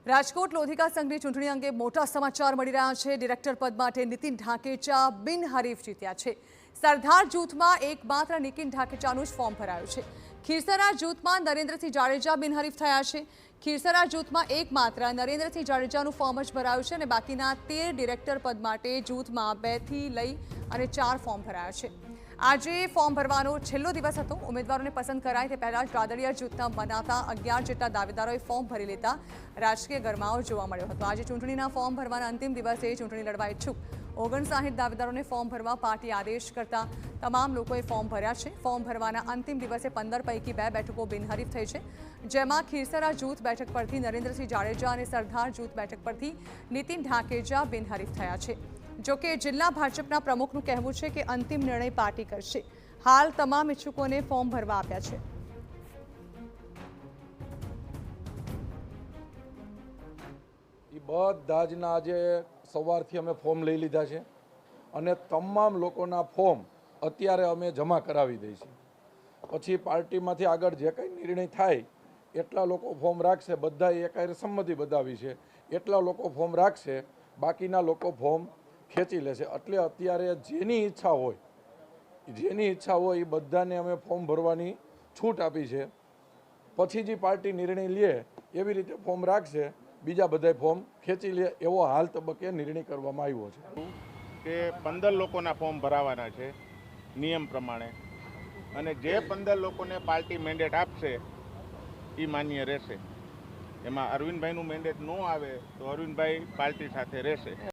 રાજકોટ લોધિકા સંઘની ચૂંટણી અંગે મોટા સમાચાર મળી રહ્યા છે। ડિરેક્ટર પદ માટે નીતિન ઢાકેચા બિનહરીફ જીત્યા છે। સરદાર જૂથમાં એકમાત્ર નીતિન ઢાકેચાનું જ ફોર્મ ભરાયું છે। ખીરસરા જૂથમાં નરેન્દ્રસિંહ જાડેજા બિનહરીફ થયા છે। ખીરસરા જૂથમાં એકમાત્ર નરેન્દ્રસિંહ જાડેજાનું ફોર્મ જ ભરાયું છે અને બાકીના 13 ડિરેક્ટર પદ માટે જૂથમાં 2 થી લઈ અને 4 ફોર્મ ભરાયા છે। આજે ફોર્મ ભરવાનો છેલ્લો દિવસ હતો। ઉમેદવારોને પસંદ કરાય તે પહેલા જ રાદડિયા જૂથના મનાતા 11 જેટલા દાવેદારોએ ફોર્મ ભરી લેતા રાજકીય ગરમાવો જોવા મળ્યો હતો। આજે ચૂંટણીના ફોર્મ ભરવાના અંતિમ દિવસે ચૂંટણી લડવા ઈચ્છુક 59 દાવેદારોને ફોર્મ ભરવા પાર્ટી આદેશ કરતા તમામ લોકોએ ફોર્મ ભર્યા છે। ફોર્મ ભરવાના અંતિમ દિવસે 15 પૈકી 2 બેઠકો બિનહરીફ થઈ છે, જેમાં ખીરસરા જૂથ બેઠક પરથી નરેન્દ્રસિંહ જાડેજા અને સરદાર જૂથ બેઠક પરથી નીતિન ઢાકેચા બિનહરીફ થયા છે। જો કે જિલ્લા ભાજપના પ્રમુખનું કહેવું છે કે અંતિમ નિર્ણય પાર્ટી કરશે। હાલ તમામ ઇચ્છુકોને ફોર્મ ભરવા આપ્યા છે। બધા જના આજે સવારથી અમે ફોર્મ લઈ લીધા છે અને તમામ લોકોના ફોર્મ અત્યારે અમે જમા કરાવી દઈશું। પછી પાર્ટીમાંથી આગળ જે કંઈ નિર્ણય થાય એટલા લોકો ફોર્મ રાખશે। બધા એકારે સંમતિ બતાવી છે એટલા લોકો ફોર્મ રાખશે, બાકીના લોકો ફોર્મ ખેંચી લેશે। એટલે અત્યારે જેની ઈચ્છા હોય એ બધાને અમે ફોર્મ ભરવાની છૂટ આપી છે। પછી જે પાર્ટી નિર્ણય લે એવી રીતે ફોર્મ રાખશે, બીજા બધા ફોર્મ ખેંચી લે એવો હાલ તબક્કે નિર્ણય કરવામાં આવ્યો છે કે 15 લોકોના ફોર્મ ભરાવાના છે નિયમ પ્રમાણે, અને જે 15 લોકોને પાર્ટી મેન્ડેટ આપશે એ માન્ય રહેશે। એમાં અરવિંદભાઈનું મેન્ડેટ ન આવે તો અરવિંદભાઈ પાર્ટી સાથે રહેશે।